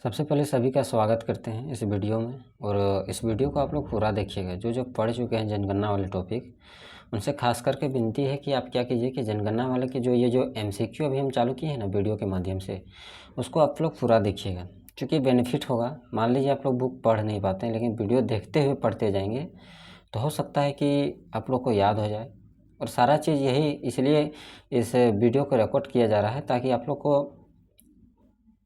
सबसे पहले सभी का स्वागत करते हैं इस वीडियो में। और इस वीडियो को आप लोग पूरा देखिएगा। जो जो पढ़ चुके हैं जनगणना वाले टॉपिक, उनसे खास करके विनती है कि आप क्या कीजिए कि जनगणना वाले के जो एमसीक्यू अभी हम चालू किए हैं ना वीडियो के माध्यम से, उसको आप लोग पूरा देखिएगा, क्योंकि बेनिफिट होगा। मान लीजिए आप लोग बुक पढ़ नहीं पाते हैं, लेकिन वीडियो देखते हुए पढ़ते जाएंगे तो हो सकता है कि आप लोग को याद हो जाए। और सारा चीज़ यही इसलिए इस वीडियो को रिकॉर्ड किया जा रहा है ताकि आप लोग को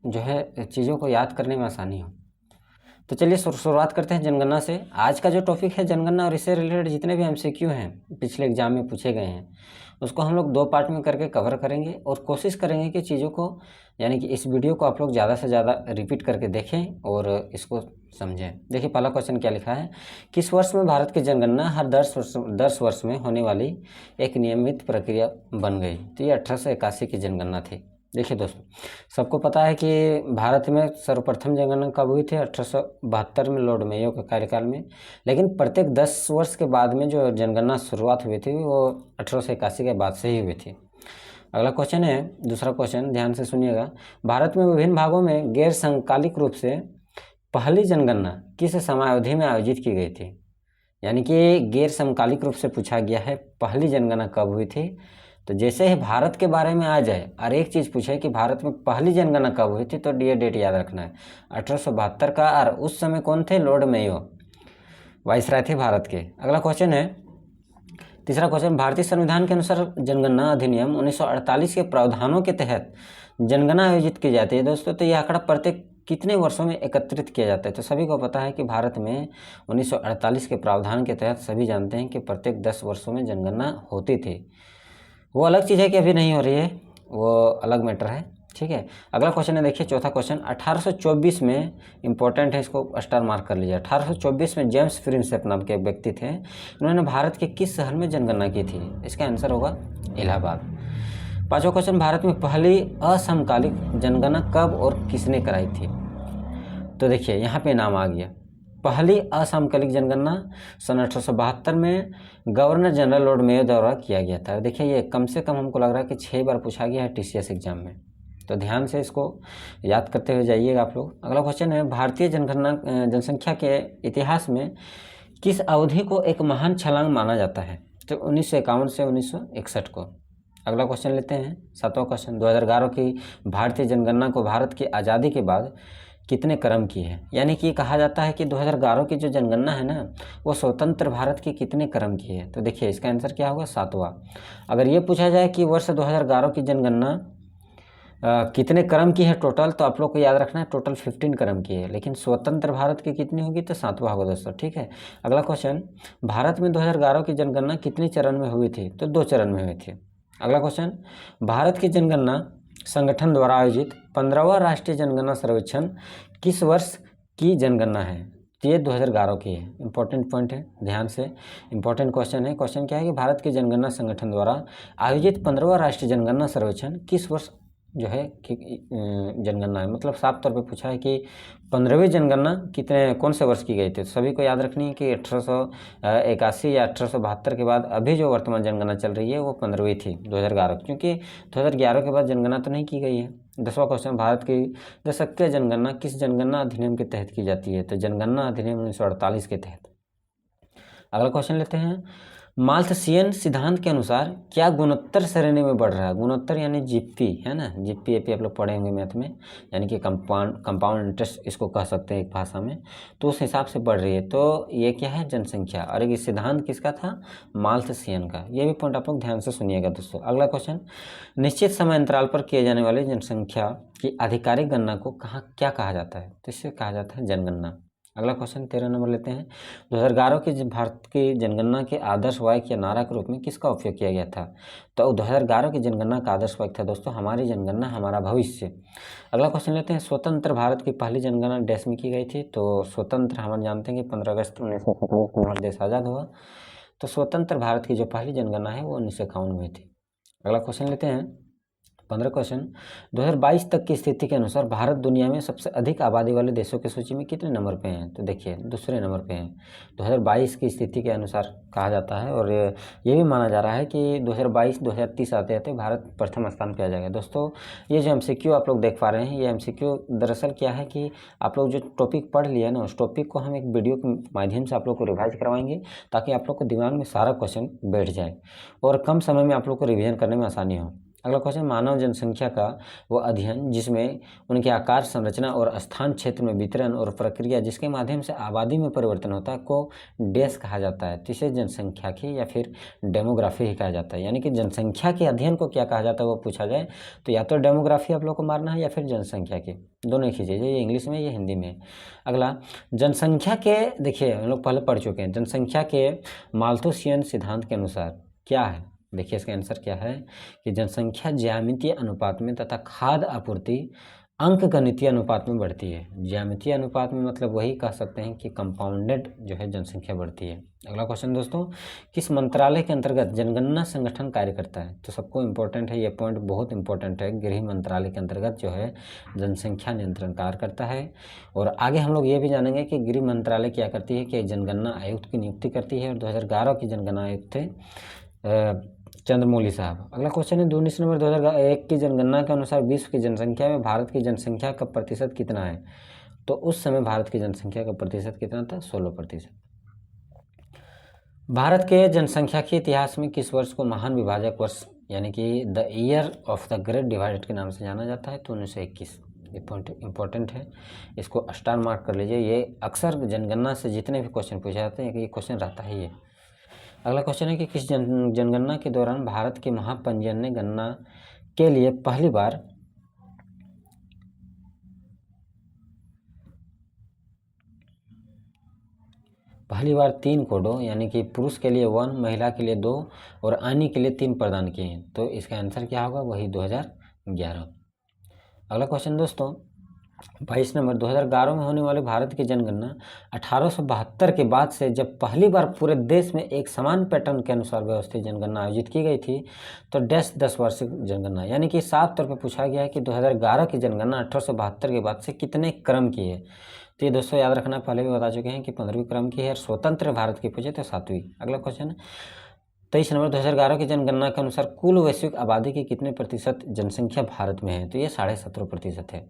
जो है चीज़ों को याद करने में आसानी हो। तो चलिए शुरुआत करते हैं जनगणना से। आज का जो टॉपिक है जनगणना, और इससे रिलेटेड जितने भी एमसीक्यू हैं पिछले एग्जाम में पूछे गए हैं, उसको हम लोग 2 पार्ट में करके कवर करेंगे। और कोशिश करेंगे कि चीज़ों को, यानी कि इस वीडियो को आप लोग ज़्यादा से ज़्यादा रिपीट करके देखें और इसको समझें। देखिए पहला क्वेश्चन क्या लिखा है। किस वर्ष में भारत की जनगणना हर 10 वर्ष में होने वाली एक नियमित प्रक्रिया बन गई? तो ये 1881 की जनगणना थी। देखिए दोस्तों, सबको पता है कि भारत में सर्वप्रथम जनगणना कब हुई थी? 1872 में लॉर्ड मेयो के कार्यकाल में। लेकिन प्रत्येक 10 वर्ष के बाद में जो जनगणना शुरुआत हुई थी वो 1881 के बाद से ही हुई थी। अगला क्वेश्चन है, दूसरा क्वेश्चन ध्यान से सुनिएगा। भारत में विभिन्न भागों में गैर संकालिक रूप से पहली जनगणना किस समयावधि में आयोजित की गई थी? यानी कि गैर समकालिक रूप से पूछा गया है पहली जनगणना कब हुई थी। तो जैसे ही भारत के बारे में आ जाए और एक चीज़ पूछे कि भारत में पहली जनगणना कब हुई थी, तो ये डेट याद रखना है 1872 का। और उस समय कौन थे? लॉर्ड मेयो वाइसराय थे भारत के। अगला क्वेश्चन है, तीसरा क्वेश्चन, भारतीय संविधान के अनुसार जनगणना अधिनियम 1948 के प्रावधानों के तहत जनगणना आयोजित की जाती है। दोस्तों, तो यह आंकड़ा प्रत्येक कितने वर्षों में एकत्रित किया जाता है? तो सभी को पता है कि भारत में 1948 के प्रावधान के तहत सभी जानते हैं कि प्रत्येक 10 वर्षों में जनगणना होती थी। वो अलग चीज़ है कि अभी नहीं हो रही है, वो अलग मैटर है। ठीक है, अगला क्वेश्चन है, देखिए चौथा क्वेश्चन। 1824 में, इंपॉर्टेंट है, इसको स्टार मार्क कर लीजिए। 1824 में जेम्स प्रिंसेप नाम के एक व्यक्ति थे। उन्होंने भारत के किस शहर में जनगणना की थी? इसका आंसर होगा इलाहाबाद। पांचवा क्वेश्चन, भारत में पहली असमकालिक जनगणना कब और किसने कराई थी? तो देखिए यहाँ पे नाम आ गया। पहली असमकालिक जनगणना सन 1872 में गवर्नर जनरल लॉर्ड मेयो द्वारा किया गया था। देखिए ये कम से कम हमको लग रहा है कि 6 बार पूछा गया है टीसीएस एग्जाम में, तो ध्यान से इसको याद करते हुए जाइएगा आप लोग। अगला क्वेश्चन है, भारतीय जनसंख्या के इतिहास में किस अवधि को एक महान छलांग माना जाता है? तो 1951 से 1961 को। अगला क्वेश्चन लेते हैं, 7वां क्वेश्चन। 2011 की भारतीय जनगणना को भारत की आज़ादी के बाद कितने क्रम की है? यानी कि कहा जाता है कि 2011 की जो जनगणना है ना, वो स्वतंत्र भारत की कितने क्रम की है? तो देखिए इसका आंसर क्या होगा? 7वां। अगर ये पूछा जाए कि वर्ष 2011 की जनगणना कितने क्रम की है टोटल, तो आप लोग को याद रखना है टोटल 15 क्रम की है, लेकिन स्वतंत्र भारत की कितनी होगी? तो 7वां होगा दोस्तों। ठीक है, अगला क्वेश्चन, भारत में 2011 की जनगणना कितनी चरण में हुई थी? तो 2 चरण में हुई थी। अगला क्वेश्चन, भारत की जनगणना संगठन द्वारा आयोजित 15वां राष्ट्रीय जनगणना सर्वेक्षण किस वर्ष की जनगणना है? तो ये 2011 की है। इंपॉर्टेंट पॉइंट है, ध्यान से इंपॉर्टेंट क्वेश्चन है। क्वेश्चन क्या है कि भारत की जनगणना संगठन द्वारा आयोजित 15वां राष्ट्रीय जनगणना सर्वेक्षण किस वर्ष जो है कि जनगणना है? मतलब साफ तौर पे पूछा है कि 15वीं जनगणना कौन से वर्ष की गई थी? तो सभी को याद रखनी है कि 1881 या 1872 के बाद अभी जो वर्तमान जनगणना चल रही है वो 15वीं थी 2011, क्योंकि 2011 के बाद जनगणना तो नहीं की गई है। 10वां क्वेश्चन, भारत की दशकीय जनगणना किस जनगणना अधिनियम के तहत की जाती है? तो जनगणना अधिनियम 1948 के तहत। अगला क्वेश्चन लेते हैं, माल्थसियन सिद्धांत के अनुसार क्या गुणोत्तर श्रेणी में बढ़ रहा है? गुणोत्तर यानी जीपी है ना, जीपी एपी आप लोग पढ़े होंगे मैथ में, यानी कि कंपाउंड इंटरेस्ट इसको कह सकते हैं एक भाषा में। तो उस हिसाब से बढ़ रही है। तो ये क्या है? जनसंख्या। और ये सिद्धांत किसका था? माल्थसियन का। ये भी पॉइंट आप लोग ध्यान से सुनिएगा दोस्तों। अगला क्वेश्चन, निश्चित समय अंतराल पर किए जाने वाली जनसंख्या की आधिकारिक गणना को क्या कहा जाता है? तो इसे कहा जाता है जनगणना। अगला क्वेश्चन 13 नंबर लेते हैं, 2011 की भारत की जनगणना के आदर्श वाक्य या नारा के रूप में किसका उपयोग किया गया था? तो 2011 की जनगणना का आदर्श वाक्य था दोस्तों, हमारी जनगणना हमारा भविष्य। अगला क्वेश्चन लेते हैं, स्वतंत्र भारत की पहली जनगणना देश में की गई थी? तो स्वतंत्र हम जानते हैं कि 15 अगस्त 1947 को हमारा देश आज़ाद हुआ। तो स्वतंत्र भारत की जो पहली जनगणना है वो 1951 में हुई थी। अगला क्वेश्चन लेते हैं, 15 क्वेश्चन, 2022 तक की स्थिति के अनुसार भारत दुनिया में सबसे अधिक आबादी वाले देशों की सूची में कितने नंबर पे हैं? तो देखिए दूसरे नंबर पे हैं 2022 की स्थिति के अनुसार कहा जाता है। और ये भी माना जा रहा है कि 2022-2030 आते आते भारत प्रथम स्थान पे आ जाएगा। दोस्तों ये जो MCQ आप लोग देख पा रहे हैं, ये MCQ दरअसल क्या है कि आप लोग जो टॉपिक पढ़ लिया ना, उस टॉपिक को हम एक वीडियो के माध्यम से आप लोग को रिवाइज करवाएंगे, ताकि आप लोग को दिमाग में सारा क्वेश्चन बैठ जाए और कम समय में आप लोग को रिविजन करने में आसानी हो। अगला क्वेश्चन, मानव जनसंख्या का वो अध्ययन जिसमें उनके आकार, संरचना और स्थान क्षेत्र में वितरण और प्रक्रिया जिसके माध्यम से आबादी में परिवर्तन होता है को डैश कहा जाता है। तो इसे जनसंख्याकी या फिर डेमोग्राफी ही कहा जाता है। यानी कि जनसंख्या के अध्ययन को क्या कहा जाता है वो पूछा जाए तो या तो डेमोग्राफी आप लोग को मारना है या फिर जनसंख्या की, दोनों एक ही चीज़ है, ये इंग्लिश में ये हिंदी में। अगला, जनसंख्या के, देखिए हम लोग पहले पढ़ चुके हैं, जनसंख्या के माल्थुसियन सिद्धांत के अनुसार क्या है? देखिए इसका आंसर क्या है कि जनसंख्या ज्यामितीय अनुपात में तथा खाद्य आपूर्ति अंकगणितीय अनुपात में बढ़ती है। ज्यामितीय अनुपात में मतलब वही कह सकते हैं कि कंपाउंडेड जो है जनसंख्या बढ़ती है। अगला क्वेश्चन दोस्तों, किस मंत्रालय के अंतर्गत जनगणना संगठन कार्य करता है? तो सबको इम्पोर्टेंट है, ये पॉइंट बहुत इंपॉर्टेंट है। गृह मंत्रालय के अंतर्गत जो है जनसंख्या नियंत्रण कार्य करता है। और आगे हम लोग ये भी जानेंगे कि गृह मंत्रालय क्या करती है कि जनगणना आयुक्त की नियुक्ति करती है और 2011 की जनगणना आयुक्त थे चंद्रमौली साहब। अगला क्वेश्चन है 19 नंबर, 2001 की जनगणना के अनुसार विश्व की जनसंख्या में भारत की जनसंख्या का प्रतिशत कितना है? तो उस समय भारत की जनसंख्या का प्रतिशत कितना था? 16%। भारत के जनसंख्या के इतिहास में किस वर्ष को महान विभाजक वर्ष यानी कि the year of the great divide के नाम से जाना जाता है? तो 1921। ये पॉइंट इंपॉर्टेंट है, इसको स्टार मार्क कर लीजिए। ये अक्सर जनगणना से जितने भी क्वेश्चन पूछे जाते हैं ये क्वेश्चन रहता ही है। अगला क्वेश्चन है कि किस जनगणना के दौरान भारत के महापंजीयन ने गणना के लिए पहली बार 3 कोडों यानी कि पुरुष के लिए 1, महिला के लिए 2 और अन्य के लिए 3 प्रदान किए हैं? तो इसका आंसर क्या होगा? वही 2011। अगला क्वेश्चन दोस्तों 22 नंबर, 2011 में होने वाले भारत की जनगणना 1872 के बाद से जब पहली बार पूरे देश में एक समान पैटर्न के अनुसार व्यवस्थित जनगणना आयोजित की गई थी तो 10 वार्षिक जनगणना, यानी कि साफ तौर पर पूछा गया है कि 2011 की जनगणना 1872 के बाद से कितने क्रम की है? तो ये दोस्तों याद रखना, पहले भी बता चुके हैं कि 15वीं क्रम की है। और स्वतंत्र भारत की पूछे तो 7वीं। अगला क्वेश्चन 23 नंबर, 2011 की जनगणना के अनुसार कुल वैश्विक आबादी की कितने प्रतिशत जनसंख्या भारत में है? तो ये 17.5% है।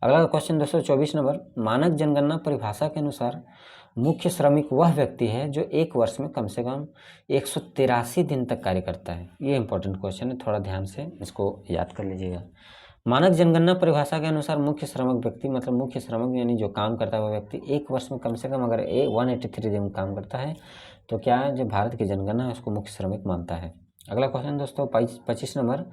अगला क्वेश्चन दोस्तों 24 नंबर, मानक जनगणना परिभाषा के अनुसार मुख्य श्रमिक वह व्यक्ति है जो एक वर्ष में कम से कम 183 दिन तक कार्य करता है। ये इंपॉर्टेंट क्वेश्चन है, थोड़ा ध्यान से इसको याद कर लीजिएगा। मानक जनगणना परिभाषा के अनुसार मुख्य श्रमिक व्यक्ति मतलब मुख्य श्रमिक यानी जो काम करता है वह व्यक्ति एक वर्ष में कम से कम अगर 183 दिन काम करता है तो क्या है, जो भारत की जनगणना है उसको मुख्य श्रमिक मानता है। अगला क्वेश्चन दोस्तों 25 नंबर,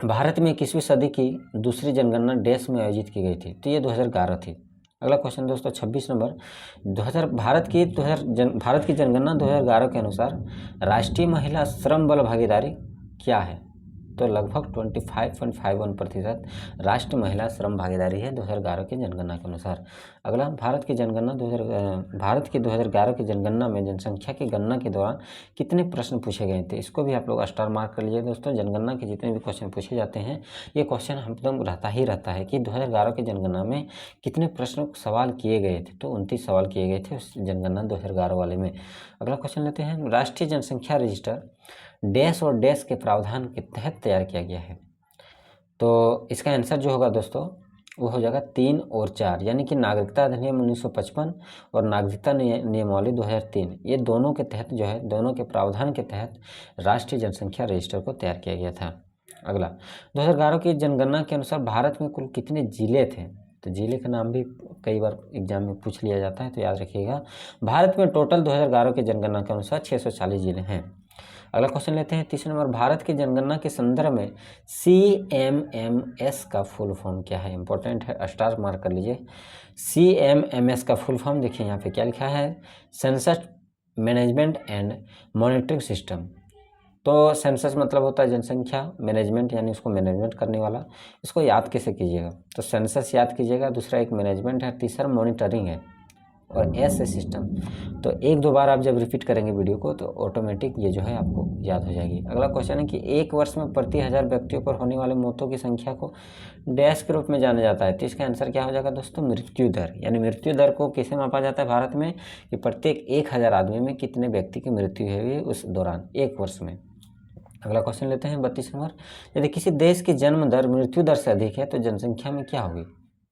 भारत में 21वीं सदी की दूसरी जनगणना देश में आयोजित की गई थी? तो ये 2011 थी। अगला क्वेश्चन दोस्तों 26 नंबर, भारत की जनगणना 2011 के अनुसार राष्ट्रीय महिला श्रम बल भागीदारी क्या है? तो लगभग 25.51% राष्ट्रीय महिला श्रम भागीदारी है 2011 की जनगणना के अनुसार। अगला, भारत की 2011 की जनगणना में जनसंख्या की गणना के दौरान कितने प्रश्न पूछे गए थे? इसको भी आप लोग स्टार मार्क कर लीजिए दोस्तों। जनगणना के जितने भी क्वेश्चन पूछे जाते हैं ये क्वेश्चन एकदम रहता ही रहता है कि 2011 की जनगणना में कितने प्रश्न सवाल किए गए थे? तो 29 सवाल किए गए थे उस जनगणना 2011 वाले में। अगला क्वेश्चन लेते हैं, राष्ट्रीय जनसंख्या रजिस्टर डैश और डैश के प्रावधान के तहत तैयार किया गया है? तो इसका आंसर जो होगा दोस्तों वो हो जाएगा 3 और 4, यानी कि नागरिकता अधिनियम 1955 और नागरिकता नियमावली 2003, ये दोनों के तहत जो है, दोनों के प्रावधान के तहत राष्ट्रीय जनसंख्या रजिस्टर को तैयार किया गया था। अगला, 2011 की जनगणना के अनुसार भारत में कुल कितने जिले थे? तो जिले का नाम भी कई बार एग्जाम में पूछ लिया जाता है, तो याद रखिएगा। भारत में टोटल 2011 की जनगणना के अनुसार 640 जिले हैं। अगला क्वेश्चन लेते हैं 30 नंबर, भारत की जनगणना के संदर्भ में CMMS का फुल फॉर्म क्या है? इंपॉर्टेंट है, स्टार मार्क कर लीजिए। CMMS का फुल फॉर्म देखिए यहाँ पे क्या लिखा है, census management and monitoring system. तो सेंसस मतलब होता है जनसंख्या, मैनेजमेंट यानी उसको मैनेजमेंट करने वाला। इसको याद कैसे कीजिएगा? तो सेंसस याद कीजिएगा, दूसरा एक मैनेजमेंट है, तीसरा मॉनिटरिंग है। और एस से सिस्टम। तो एक दो बार आप जब रिपीट करेंगे वीडियो को तो ऑटोमेटिक ये जो है आपको याद हो जाएगी। अगला क्वेश्चन है कि एक वर्ष में प्रति 1000 व्यक्तियों पर होने वाले मौतों की संख्या को डैश के रूप में जाना जाता है। तो इसका आंसर क्या हो जाएगा दोस्तों, मृत्यु दर। यानी मृत्यु दर को कैसे मापा जाता है भारत में, कि प्रत्येक 1000 आदमी में कितने व्यक्ति की मृत्यु हुई उस दौरान, एक वर्ष में। अगला क्वेश्चन लेते हैं 32 नंबर। यदि किसी देश की जन्म दर मृत्यु दर से अधिक है तो जनसंख्या में क्या होगी।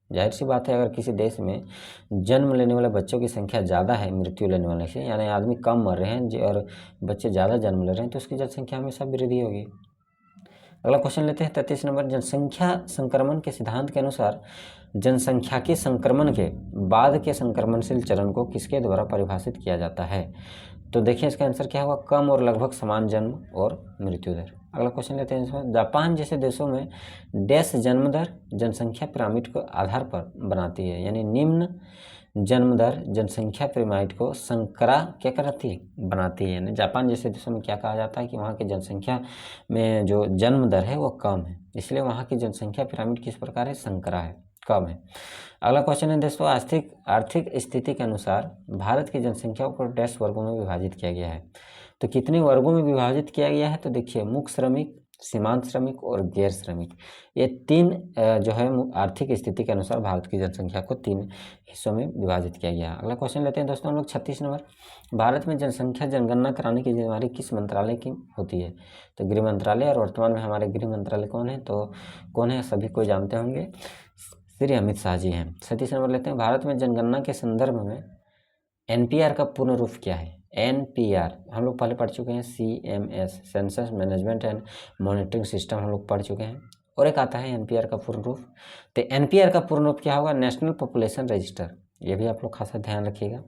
जाहिर सी बात है, अगर किसी देश में जन्म लेने वाले बच्चों की संख्या ज़्यादा है मृत्यु लेने वाले से, यानी आदमी कम मर रहे हैं और बच्चे ज़्यादा जन्म ले रहे हैं, तो उसकी जनसंख्या हमेशा वृद्धि होगी। अगला क्वेश्चन लेते हैं 33 नंबर। जनसंख्या संक्रमण के सिद्धांत के अनुसार जनसंख्या के संक्रमण के बाद के संक्रमणशील चरण को किसके द्वारा परिभाषित किया जाता है। तो देखिए इसका आंसर क्या होगा, कम और लगभग समान जन्म और मृत्यु दर। अगला क्वेश्चन लेते हैं इसमें, जापान जैसे देशों में डैश जन्म दर जनसंख्या पिरामिड को आधार पर बनाती है। यानी निम्न जन्म दर जनसंख्या पिरामिड को संकरा क्या कराती है, बनाती है। यानी जापान जैसे देशों में क्या कहा जाता है कि वहाँ की जनसंख्या में जो जन्म दर है वो कम है, इसलिए वहाँ की जनसंख्या पिरामिड किस प्रकार है, संकरा है, कम है। अगला क्वेश्चन है दोस्तों, आर्थिक स्थिति के अनुसार भारत की जनसंख्या को डैश वर्गों में विभाजित किया गया है। तो कितने वर्गों में विभाजित किया गया है, तो देखिए मुख्य श्रमिक, सीमांत श्रमिक और गैर श्रमिक, ये तीन जो है आर्थिक स्थिति के अनुसार भारत की जनसंख्या को 3 हिस्सों में विभाजित किया गया है। अगला क्वेश्चन लेते हैं दोस्तों हम लोग 36 नंबर। भारत में जनसंख्या जनगणना कराने की जिम्मेदारी किस मंत्रालय की होती है। तो गृह मंत्रालय, और वर्तमान में हमारे गृह मंत्रालय कौन है, तो कौन है, सभी को जानते होंगे, श्री अमित शाह जी हैं। 37 नंबर लेते हैं। भारत में जनगणना के संदर्भ में एनपीआर का पूर्ण रूप क्या है। एनपीआर हम लोग पहले पढ़ चुके हैं, CMS, census management and monitoring system हम लोग पढ़ चुके हैं, और एक आता है एनपीआर का पूर्ण रूप। तो एनपीआर का पूर्ण रूप क्या होगा, नेशनल पॉपुलेशन रजिस्टर। ये भी आप लोग खासा ध्यान रखिएगा।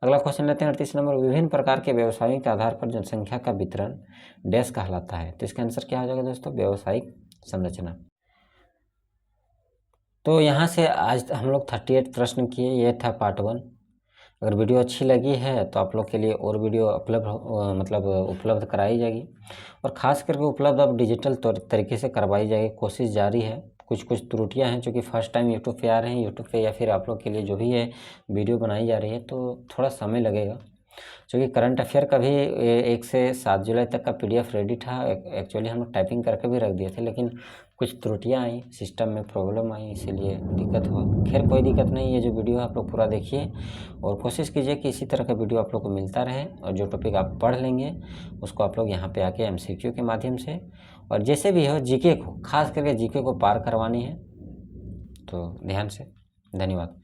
अगला क्वेश्चन लेते हैं 38 नंबर। विभिन्न प्रकार के व्यवसायों के आधार पर जनसंख्या का वितरण डैश कहलाता है। तो इसका आंसर क्या हो जाएगा दोस्तों, व्यावसायिक संरचना। तो यहाँ से आज हम लोग 38 प्रश्न किए, ये था पार्ट 1। अगर वीडियो अच्छी लगी है तो आप लोग के लिए और वीडियो उपलब्ध कराई जाएगी, और ख़ास करके उपलब्ध अब डिजिटल तरीके से करवाई जाएगी। कोशिश जारी है, कुछ त्रुटियां हैं जो कि फर्स्ट टाइम यूट्यूब पे आ रहे हैं, यूट्यूब पे या फिर आप लोग के लिए जो भी है वीडियो बनाई जा रही है, तो थोड़ा समय लगेगा। क्योंकि करंट अफेयर का भी 1 से 7 जुलाई तक का PDF रेडी था। एक्चुअली हम लोग टाइपिंग करके भी रख दिए थे, लेकिन कुछ त्रुटियां आई, सिस्टम में प्रॉब्लम आई, इसीलिए दिक्कत हुआ। खैर कोई दिक्कत नहीं, ये जो वीडियो आप लोग पूरा देखिए, और कोशिश कीजिए कि इसी तरह का वीडियो आप लोग को मिलता रहे, और जो टॉपिक आप पढ़ लेंगे उसको आप लोग यहाँ पे आके MCQ के माध्यम से, और जैसे भी हो GK को, खास करके GK को पार करवानी है। तो ध्यान से, धन्यवाद।